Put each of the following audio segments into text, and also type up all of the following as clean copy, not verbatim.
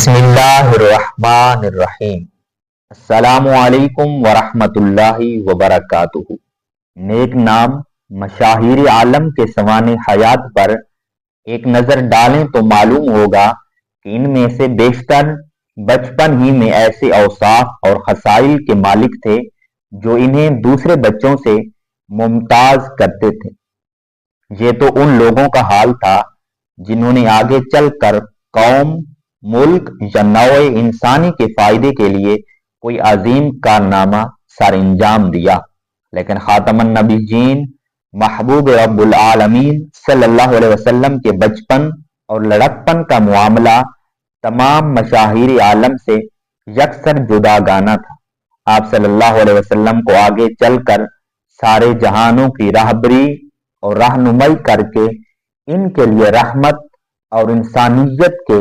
بسم اللہ الرحمن الرحیم۔ السلام علیکم ورحمۃ اللہ وبرکاتہ۔ نیک نام مشاہیر عالم کے سوانح حیات پر ایک نظر ڈالیں تو معلوم ہوگا کہ ان میں سے بیشتر بچپن ہی میں ایسے اوصاف اور خصائل کے مالک تھے جو انہیں دوسرے بچوں سے ممتاز کرتے تھے۔ یہ تو ان لوگوں کا حال تھا جنہوں نے آگے چل کر قوم، ملک یا نوع انسانی کے فائدے کے لیے کوئی عظیم کارنامہ سر انجام دیا، لیکن خاتم النبیین محبوب رب العالمین صلی اللہ علیہ وسلم کے بچپن اور لڑکپن کا معاملہ تمام مشاہیر عالم سے یکسر جداگانہ تھا۔ آپ صلی اللہ علیہ وسلم کو آگے چل کر سارے جہانوں کی راہبری اور رہنمائی کر کے ان کے لیے رحمت اور انسانیت کے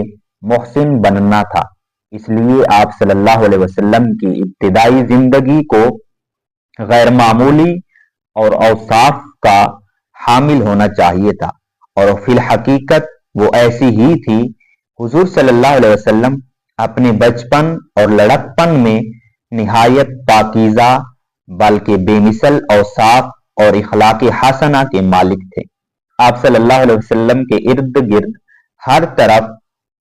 محسن بننا تھا۔ اس لیے آپ صلی اللہ علیہ وسلم کی ابتدائی زندگی کو غیر معمولی اور اوصاف کا حامل ہونا چاہیے تھا، اور فی الحقیقت وہ ایسی ہی تھی۔ حضور صلی اللہ علیہ وسلم اپنے بچپن اور لڑکپن میں نہایت پاکیزہ بلکہ بے مثل اوصاف اور اخلاق حسنہ کے مالک تھے۔ آپ صلی اللہ علیہ وسلم کے ارد گرد ہر طرف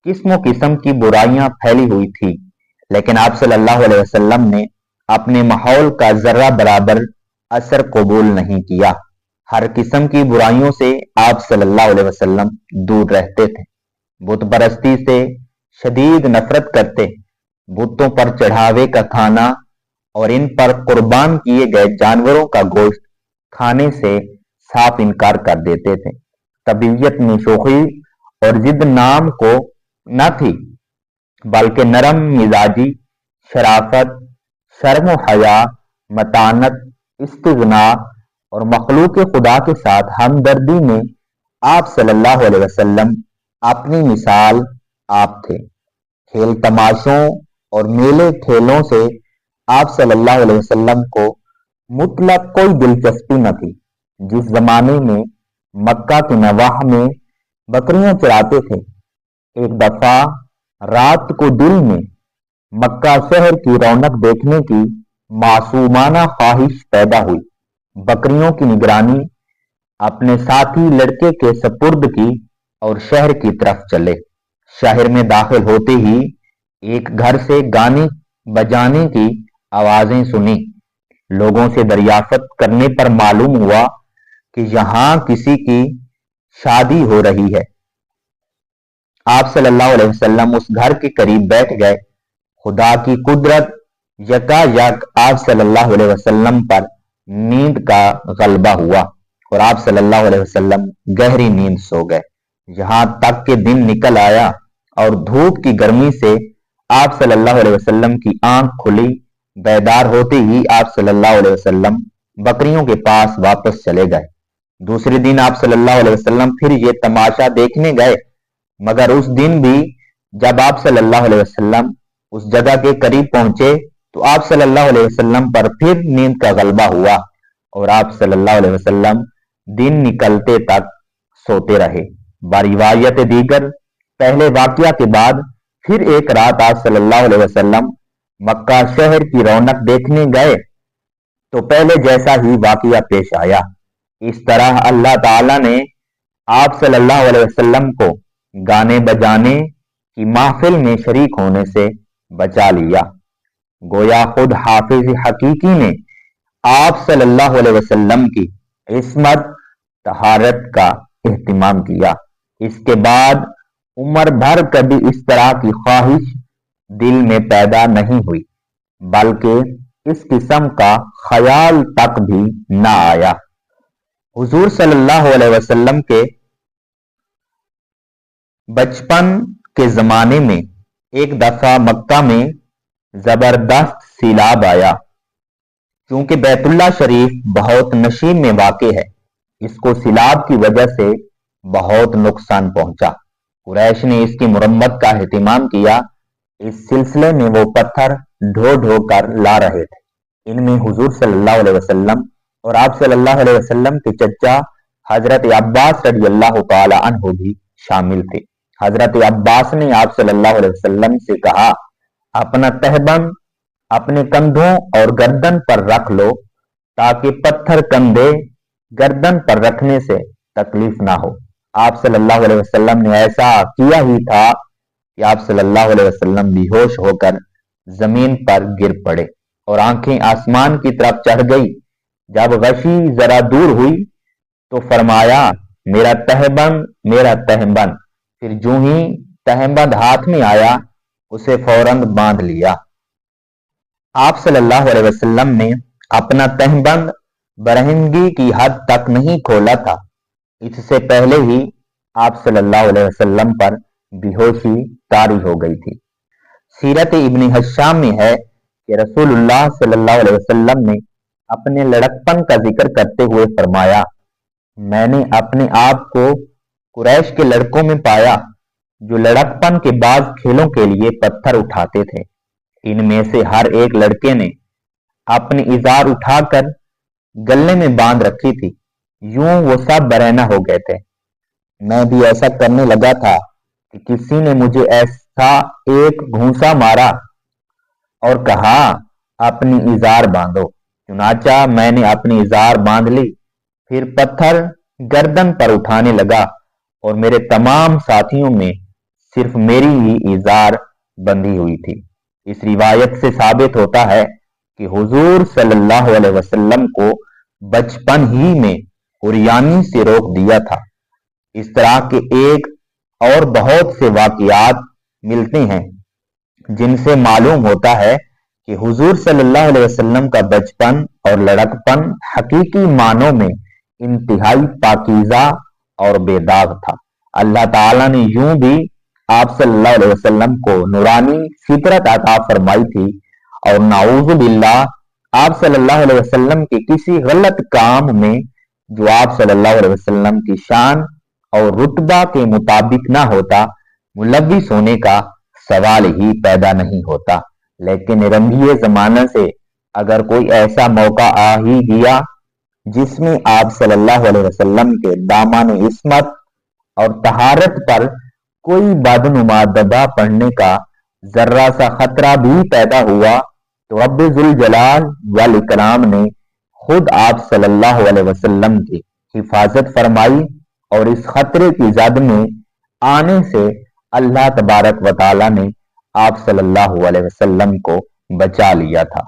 قسم و قسم کی برائیاں پھیلی ہوئی تھی، لیکن آپ صلی اللہ علیہ وسلم نے اپنے ماحول کا ذرہ برابر اثر قبول نہیں کیا۔ ہر قسم کی برائیوں سے آپ صلی اللہ علیہ وسلم دور رہتے تھے، بت پرستی سے شدید نفرت کرتے، بتوں پر چڑھاوے کا کھانا اور ان پر قربان کیے گئے جانوروں کا گوشت کھانے سے صاف انکار کر دیتے تھے۔ طبیعت میں شوخی اور ضد نام کو نہ تھی، بلکہ نرم مزاجی، شرافت، شرم و حیا، متانت، استغنا اور مخلوق خدا کے ساتھ ہمدردی میں آپ صلی اللہ علیہ وسلم اپنی مثال آپ تھے۔ کھیل تماشوں اور میلے ٹھیلوں سے آپ صلی اللہ علیہ وسلم کو مطلق کوئی دلچسپی نہ تھی۔ جس زمانے میں مکہ کے نواح میں بکریاں چراتے تھے، ایک دفعہ رات کو دل میں مکہ شہر کی رونق دیکھنے کی معصومانہ خواہش پیدا ہوئی۔ بکریوں کی نگرانی اپنے ساتھی لڑکے کے سپرد کی اور شہر کی طرف چلے۔ شہر میں داخل ہوتے ہی ایک گھر سے گانے بجانے کی آوازیں سنی۔ لوگوں سے دریافت کرنے پر معلوم ہوا کہ یہاں کسی کی شادی ہو رہی ہے۔ آپ صلی اللہ علیہ وسلم اس گھر کے قریب بیٹھ گئے۔ خدا کی قدرت یکا یک آپ صلی اللہ علیہ وسلم پر نیند کا غلبہ ہوا اور آپ صلی اللہ علیہ وسلم گہری نیند سو گئے، یہاں تک کہ دن نکل آیا اور دھوپ کی گرمی سے آپ صلی اللہ علیہ وسلم کی آنکھ کھلی۔ بیدار ہوتے ہی آپ صلی اللہ علیہ وسلم بکریوں کے پاس واپس چلے گئے۔ دوسرے دن آپ صلی اللہ علیہ وسلم پھر یہ تماشا دیکھنے گئے، مگر اس دن بھی جب آپ صلی اللہ علیہ وسلم اس جگہ کے قریب پہنچے تو آپ صلی اللہ علیہ وسلم پر پھر نیند کا غلبہ ہوا اور آپ صلی اللہ علیہ وسلم دن نکلتے تک سوتے رہے۔ بروایت دیگر پہلے واقعہ کے بعد پھر ایک رات آپ صلی اللہ علیہ وسلم مکہ شہر کی رونق دیکھنے گئے تو پہلے جیسا ہی واقعہ پیش آیا۔ اس طرح اللہ تعالی نے آپ صلی اللہ علیہ وسلم کو گانے بجانے کی محفل میں شریک ہونے سے بچا لیا۔ گویا خود حافظ حقیقی نے آپ صلی اللہ علیہ وسلم کی عصمت طہارت کا اہتمام کیا۔ اس کے بعد عمر بھر کبھی اس طرح کی خواہش دل میں پیدا نہیں ہوئی، بلکہ اس قسم کا خیال تک بھی نہ آیا۔ حضور صلی اللہ علیہ وسلم کے بچپن کے زمانے میں ایک دفعہ مکہ میں زبردست سیلاب آیا۔ چونکہ بیت اللہ شریف بہت نشیب میں واقع ہے، اس کو سیلاب کی وجہ سے بہت نقصان پہنچا۔ قریش نے اس کی مرمت کا اہتمام کیا۔ اس سلسلے میں وہ پتھر ڈھو ڈھو کر لا رہے تھے۔ ان میں حضور صلی اللہ علیہ وسلم اور آپ صلی اللہ علیہ وسلم کے چچا حضرت عباس رضی اللہ تعالی عنہ بھی شامل تھے۔ حضرت عباس نے آپ صلی اللہ علیہ وسلم سے کہا، اپنا تہبند اپنے کندھوں اور گردن پر رکھ لو تاکہ پتھر کندھے گردن پر رکھنے سے تکلیف نہ ہو۔ آپ صلی اللہ علیہ وسلم نے ایسا کیا ہی تھا کہ آپ صلی اللہ علیہ وسلم بے ہوش ہو کر زمین پر گر پڑے اور آنکھیں آسمان کی طرف چڑھ گئی۔ جب غشی ذرا دور ہوئی تو فرمایا، میرا تہبند، میرا تہبند۔ پھر جو ہی تہبند ہاتھ میں آیا اسے فوراً باندھ لیا۔ آپ صلی اللہ علیہ وسلم نے اپنا تہبند برہنگی کی حد تک نہیں کھولا تھا، اس سے پہلے ہی آپ صلی اللہ علیہ وسلم پر بے ہوشی طاری ہو گئی تھی۔ سیرت ابن حشام میں ہے کہ رسول اللہ صلی اللہ علیہ وسلم نے اپنے لڑکپن کا ذکر کرتے ہوئے فرمایا، میں نے اپنے آپ کو قریش کے لڑکوں میں پایا جو لڑکپن کے بعض کھیلوں کے لیے پتھر اٹھاتے تھے۔ ان میں سے ہر ایک لڑکے نے اپنی ازار اٹھا کر گلے میں باندھ رکھی تھی، یوں وہ سب برہنہ ہو گئے تھے۔ میں بھی ایسا کرنے لگا تھا کہ کسی نے مجھے ایسا ایک گھونسا مارا اور کہا، اپنی ازار باندھو۔ چنانچہ میں نے اپنی ازار باندھ لی، پھر پتھر گردن پر اٹھانے لگا اور میرے تمام ساتھیوں میں صرف میری ہی ازار بندھی ہوئی تھی۔ اس روایت سے ثابت ہوتا ہے کہ حضور صلی اللہ علیہ وسلم کو بچپن ہی میں عریانی سے روک دیا تھا۔ اس طرح کے ایک اور بہت سے واقعات ملتے ہیں جن سے معلوم ہوتا ہے کہ حضور صلی اللہ علیہ وسلم کا بچپن اور لڑکپن حقیقی معنوں میں انتہائی پاکیزہ اور بے داغ تھا۔ اللہ تعالیٰ نے یوں بھی آپ صلی اللہ علیہ وسلم کو نورانی فطرت عطا فرمائی تھی، اور نعوذ باللہ آپ صلی اللہ علیہ وسلم کے کسی غلط کام میں جو آپ صلی اللہ علیہ وسلم کی شان اور رتبہ کے مطابق نہ ہوتا، ملوث ہونے کا سوال ہی پیدا نہیں ہوتا۔ لیکن رنگیے زمانہ سے اگر کوئی ایسا موقع آ ہی گیا جس میں آپ صلی اللہ علیہ وسلم کے دامن عصمت اور طہارت پر کوئی بدنما دبا پڑنے کا ذرہ سا خطرہ بھی پیدا ہوا تو رب ذوالجلال والاکرام نے خود آپ صلی اللہ علیہ وسلم کی حفاظت فرمائی، اور اس خطرے کی زد میں آنے سے اللہ تبارک و تعالی نے آپ صلی اللہ علیہ وسلم کو بچا لیا تھا۔